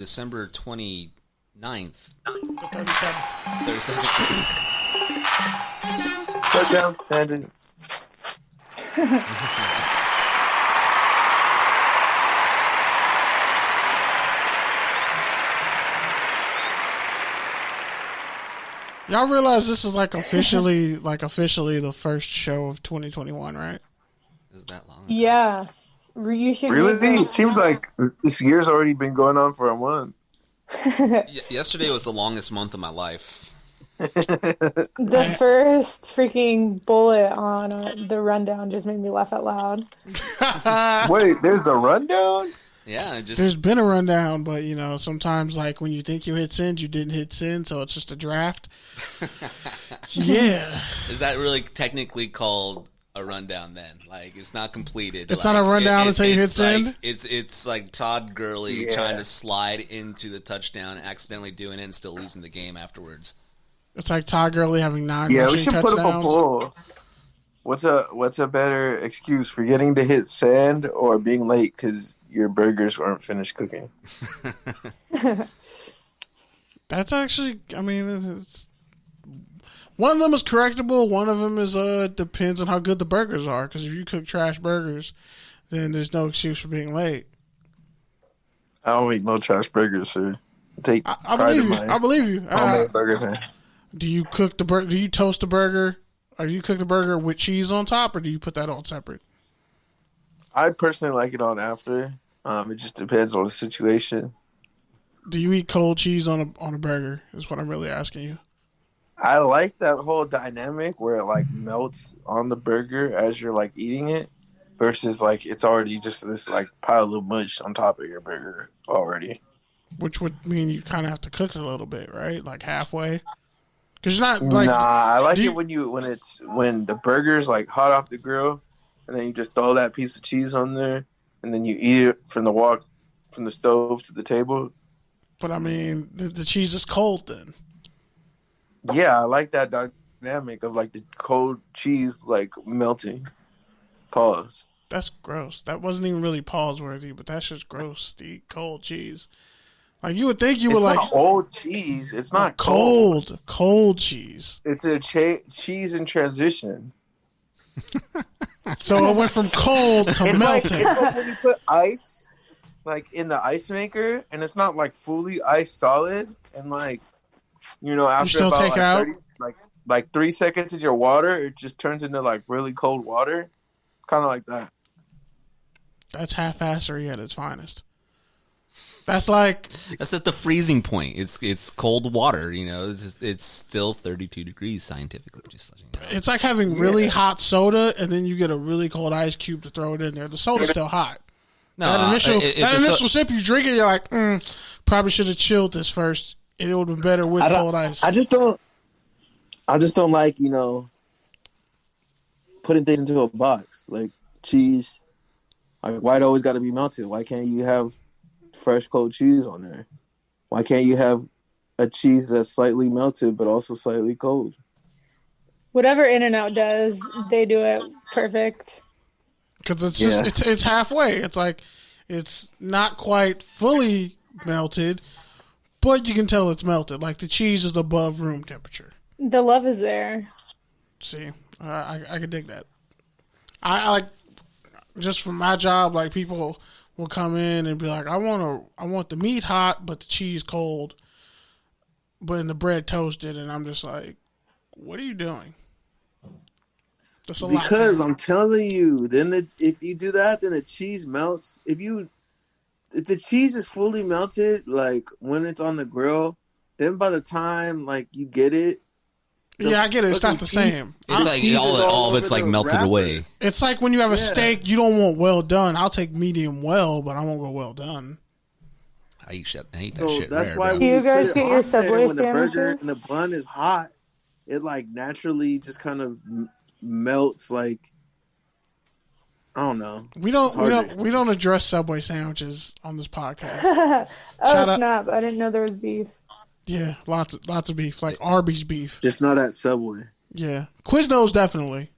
December 29th. The 37th. Touchdown, Brandon. Y'all realize this is officially the first show of 2021, right? Is that long? Yeah. You should Really? It seems like this year's already been going on for a month. Yesterday was the longest month of my life. The first freaking bullet on the rundown just made me laugh out loud. Wait, there's a rundown? Yeah, there's been a rundown, but sometimes when you think you hit send, you didn't hit send, so it's just a draft. Yeah. Is that really technically called a rundown then? It's not completed. It's not a rundown until you hit send? It's like Todd Gurley trying to slide into the touchdown, accidentally doing it, and still losing the game afterwards. It's like Todd Gurley having 9 rushing touchdowns. Yeah, we should touchdowns. put up a poll. What's a better excuse, forgetting to hit send or being late because your burgers weren't finished cooking? That's actually, it's, one of them is correctable. One of them is depends on how good the burgers are. Because if you cook trash burgers, then there's no excuse for being late. I don't eat no trash burgers, sir. I believe you. I believe you. Homemade burger fan. Do you cook the burger? Do you toast the burger? Or do you cook the burger with cheese on top, or do you put that on separate? I personally like it on after. It just depends on the situation. Do you eat cold cheese on a burger? Is what I'm really asking you. I like that whole dynamic where it melts on the burger as you're eating it, versus it's already just this pile of mush on top of your burger already. Which would mean you kind of have to cook it a little bit, right? Halfway. Because you're not Nah, I like it when the burger's hot off the grill, and then you just throw that piece of cheese on there, and then you eat it from the stove to the table. But the cheese is cold then. Yeah, I like that dynamic of the cold cheese melting. Pause. That's gross. That wasn't even really pause worthy, but that's just gross. To eat cold cheese. You would think you would It's not old cheese. It's not cold. Cold cheese. It's a cheese in transition. So it went from cold to melting. It's like when you put ice, in the ice maker, and it's not fully ice solid, and after you still about take it out? 30, 3 seconds in your water, it just turns into really cold water. It's kind of like that. That's half-assery at its finest. That's at the freezing point. It's cold water. It's still 32 degrees scientifically. Just it's like having really hot soda, and then you get a really cold ice cube to throw it in there. The soda's still hot. No, that initial sip you drink it, you're like, probably should have chilled this first. It would have been better with cold ice. I just don't like putting things into a box like cheese. Why it always got to be melted? Why can't you have fresh cold cheese on there? Why can't you have a cheese that's slightly melted but also slightly cold? Whatever In-N-Out does, they do it perfect. Because it's just it's halfway. It's it's not quite fully melted, but you can tell it's melted. The cheese is above room temperature. The love is there. See, I can dig that. I just from my job, people will come in and be like, I want the meat hot, but the cheese cold, but the bread toasted, and I'm just like, what are you doing? That's a lot. Because I'm telling you, then if you do that, then the cheese melts. If the cheese is fully melted, when it's on the grill, then by the time you get it. Yeah, I get it. It's not the same. It's all of it's melted wrapper. away. It's like when you have a steak, you don't want well done. I'll take medium well, but I won't go well done. I eat that shit that's rare, why bro. Do you guys get your Subway when the burger sandwiches? and the bun is hot, it naturally just kind of melts. I don't know. We don't address Subway sandwiches on this podcast. Snap! I didn't know there was beef. Yeah, lots of beef, like Arby's beef. Just not at Subway. Yeah, Quiznos definitely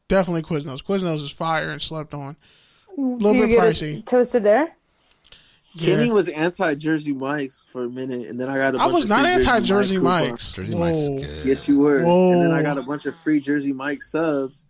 Quiznos. Quiznos is fire and slept on. A little bit pricey. Toasted there? Kenny Yeah. was anti-Jersey Mike's for a minute, and then I got a I bunch was of not free anti-Jersey Mike coupons. Mike's. Jersey Whoa. Mike's is good. Yes, you were. Whoa. And then I got a bunch of free Jersey Mike subs.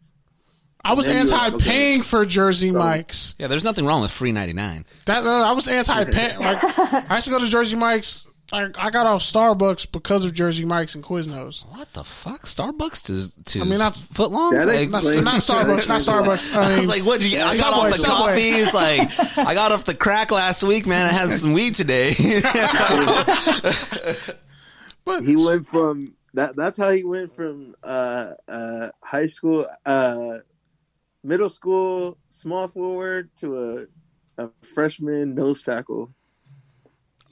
I was And then you were, anti-paying for Jersey Mike's. Yeah, there's nothing wrong with free 99. I was anti-paying. Like, I used to go to Jersey Mike's. I got off Starbucks because of Jersey Mike's and Quiznos. What the fuck? Starbucks to I mean, not footlongs? That Like, explains- Not Starbucks. Not Starbucks. I I was mean, like, what? I got off the Subway. coffee. It's like, I got off the crack last week, man. I had some weed today. but He went from that. That's how he went from high school, middle school, small forward to a freshman nose tackle.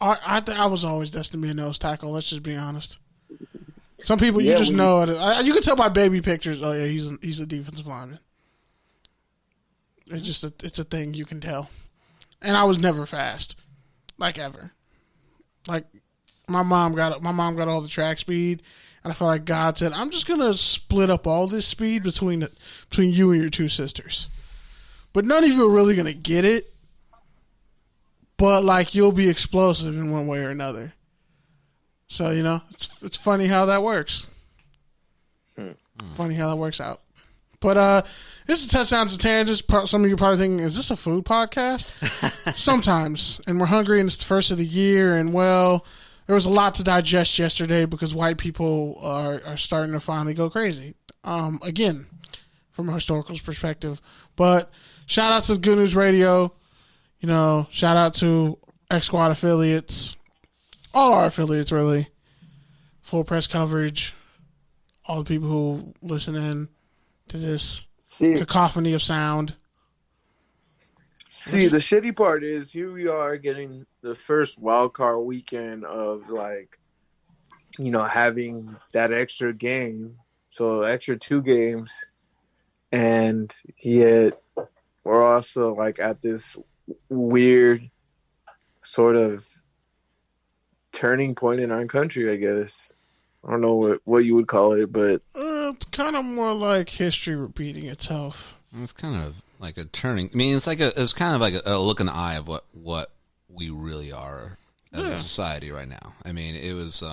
I think I was always destined to be a nose tackle. Let's just be honest. Some people you Yeah, just when know it. You can tell by baby pictures. Oh yeah, he's a defensive lineman. It's just it's a thing you can tell. And I was never fast, like ever. Like my mom got all the track speed, and I felt like God said, "I'm just gonna split up all this speed between you and your two sisters, but none of you are really gonna get it. But like you'll be explosive in one way or another." So it's funny how that works. Funny how that works out. But this is Touchdowns and Tangents. Some of you are probably thinking, is this a food podcast? Sometimes. And we're hungry, and it's the first of the year. And, well, there was a lot to digest yesterday because white people are starting to finally go crazy. Again, from a historical perspective. But shout out to Good News Radio. Shout out to X Squad affiliates. All our affiliates, really. Full press coverage. All the people who listen in to this cacophony of sound. See, the shitty part is here we are getting the first wild card weekend of having that extra game. So extra 2 games. And yet we're also at this weird sort of turning point in our country, I guess. I don't know what you would call it, but It's kind of more like history repeating itself. It's kind of like a turning. I mean, it's kind of like a look in the eye of what we really are as a society right now. I mean, it was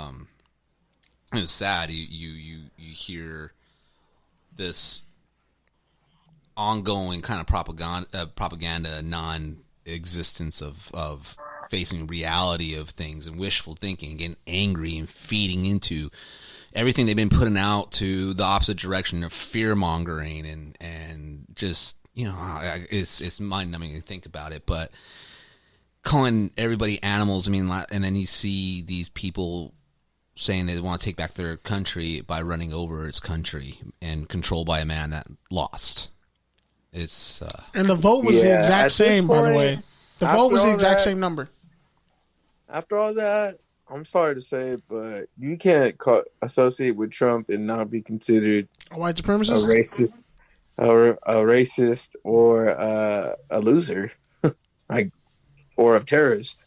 sad. You hear this ongoing kind of propaganda non-existence of facing reality of things and wishful thinking, getting angry and feeding into everything they've been putting out to the opposite direction of fear mongering and just it's mind numbing to think about it. But calling everybody animals, I mean, and then you see these people saying they want to take back their country by running over its country and controlled by a man that lost. It's and the vote was the at exact this same, by the point, way. The vote was the all exact that- same number. after all that, I'm sorry to say it, but you can't associate with Trump and not be considered A white a supremacist? racist or a loser, or a terrorist.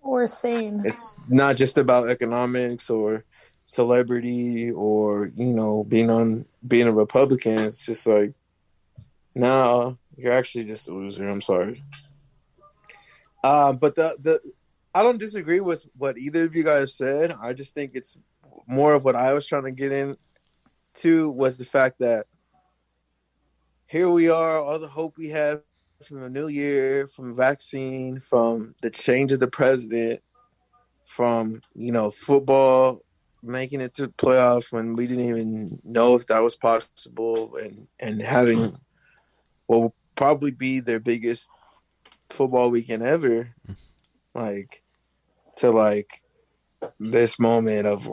Or sane. It's not just about economics or celebrity or being a Republican. It's just no, you're actually just a loser. I'm sorry. But I don't disagree with what either of you guys said. I just think it's more of what I was trying to get into was the fact that here we are, all the hope we had from the new year, from vaccine, from the change of the president, from football making it to playoffs when we didn't even know if that was possible, and having what will probably be their biggest football weekend ever, to this moment of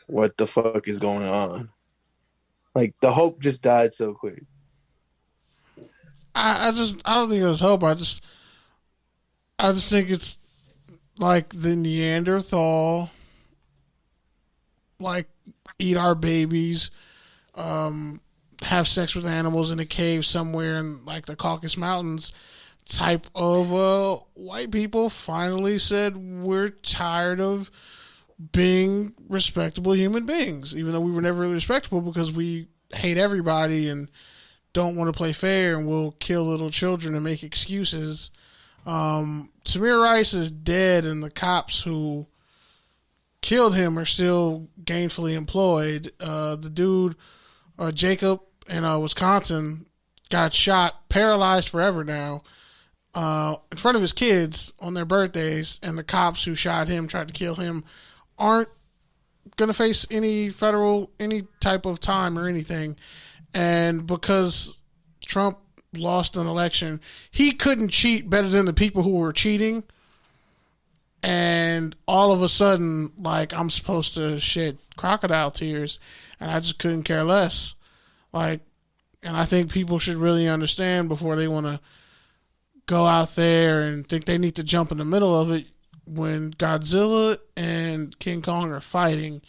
what the fuck is going on. The hope just died so quick. I don't think it was hope. I just think it's like the Neanderthal, eat our babies, have sex with animals in a cave somewhere in the Caucasus Mountains type of white people finally said we're tired of being respectable human beings, even though we were never really respectable because we hate everybody and don't want to play fair and will kill little children and make excuses Tamir Rice is dead, and the cops who killed him are still gainfully employed. The dude, Jacob in Wisconsin, got shot, paralyzed forever now, in front of his kids on their birthdays, and the cops who shot him, tried to kill him, aren't going to face any type of time or anything. And because Trump lost an election, he couldn't cheat better than the people who were cheating. And all of a sudden, like, I'm supposed to shed crocodile tears, and I just couldn't care less. Like, and I think people should really understand before they want to go out there and think they need to jump in the middle of it. When Godzilla and King Kong are fighting,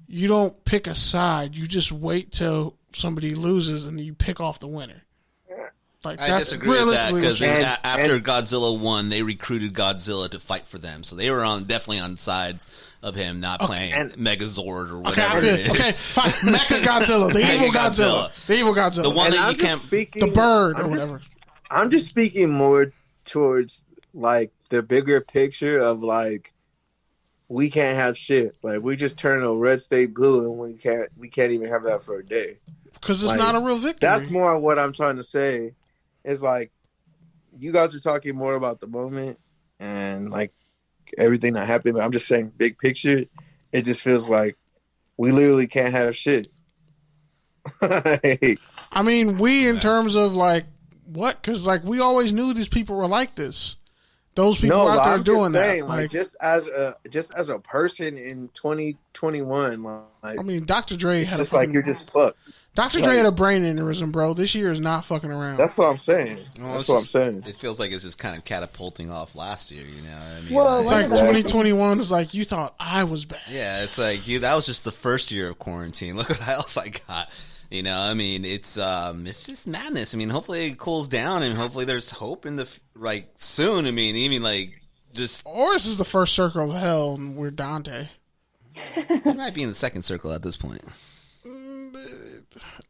you don't pick a side. You just wait till somebody loses and you pick off the winner. Like, I disagree with that because after Godzilla won, they recruited Godzilla to fight for them. So they were definitely on sides of him, not playing Megazord or whatever it is. Okay, fine. Mecha Godzilla, the evil Godzilla. The evil Godzilla. The one that you can't... The bird or whatever. I'm just speaking more towards, like, the bigger picture of, like, we can't have shit. Like, we just turn a red state blue and we can't even have that for a day. Because it's not a real victory. That's more what I'm trying to say. It's like, you guys are talking more about the moment and, like, everything that happened. But I'm just saying, big picture, it just feels like we literally can't have shit. I mean, in terms of, like, what? Because, like, we always knew these people were like this. Those people out there doing that. Like, just as a person in 2021, like, I mean, Dr. Dre had just like you're just fucked. Dr. Dre had a brain aneurysm, bro. This year is not fucking around. That's what I'm saying. That's what I'm saying. It feels like it's just kind of catapulting off last year, you know? I mean, well, it's like 2021 is like, you thought I was bad. Yeah, it's like, that was just the first year of quarantine. Look what else I got. You know, I mean, it's just madness. I mean, hopefully it cools down, and hopefully there's hope in soon. I mean, even like just... Or this is the first circle of hell, and we're Dante. We might be in the second circle at this point.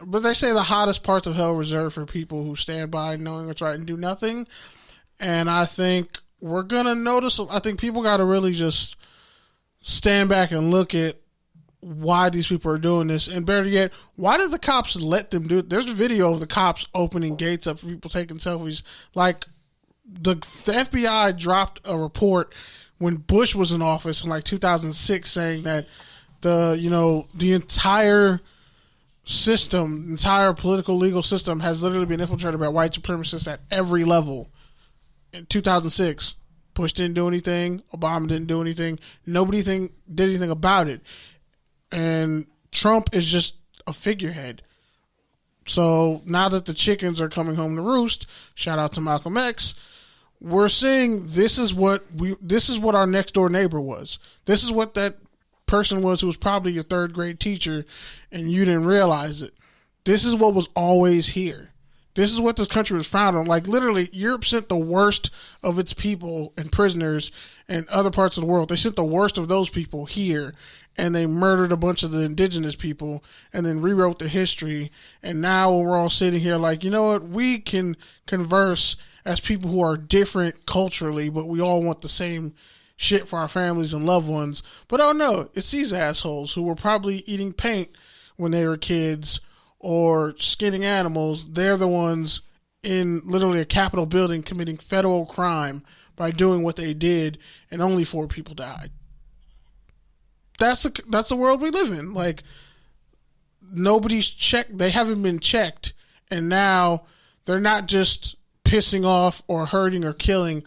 But they say the hottest parts of hell reserved for people who stand by knowing what's right and do nothing. And I think we're going to notice... I think people got to really just stand back and look at why these people are doing this, and better yet, why did the cops let them do it? There's a video of the cops opening gates up for people taking selfies. Like, the FBI dropped a report when Bush was in office in like 2006 saying that the entire system, entire political legal system has literally been infiltrated by white supremacists at every level. In 2006, Bush didn't do anything, Obama didn't do anything, nobody did anything about it. And Trump is just a figurehead. So now that the chickens are coming home to roost, shout out to Malcolm X, we're seeing this is what our next door neighbor was. This is what that person was who was probably your third grade teacher and you didn't realize it. This is what was always here. This is what this country was founded on. Like, literally, Europe sent the worst of its people and prisoners in other parts of the world. They sent the worst of those people here, and they murdered a bunch of the indigenous people and then rewrote the history. And now we're all sitting here like, you know what? We can converse as people who are different culturally, but we all want the same shit for our families and loved ones. But oh no, it's these assholes who were probably eating paint when they were kids or skinning animals. They're the ones in literally a Capitol building committing federal crime by doing what they did, and only 4 people died. That's the world we live in. Like, nobody's checked. They haven't been checked, and now they're not just pissing off or hurting or killing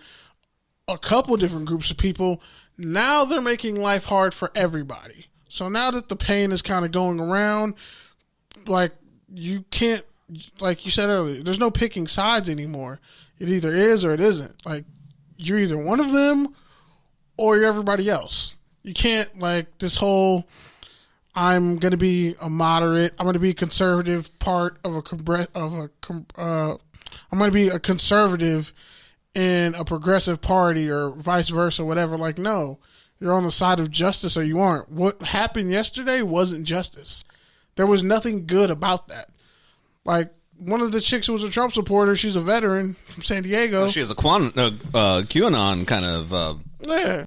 a couple different groups of people. Now they're making life hard for everybody. So now that the pain is kind of going around, like, you can't, like you said earlier, there's no picking sides anymore. It either is or it isn't. Like, you're either one of them or you're everybody else. You can't, like, this whole, I'm going to be a moderate, I'm going to be a conservative part of I'm going to be a conservative in a progressive party or vice versa, whatever. Like, no, you're on the side of justice or you aren't. What happened yesterday wasn't justice. There was nothing good about that. Like, one of the chicks who was a Trump supporter, she's a veteran from San Diego. She has a QAnon kind of. Yeah.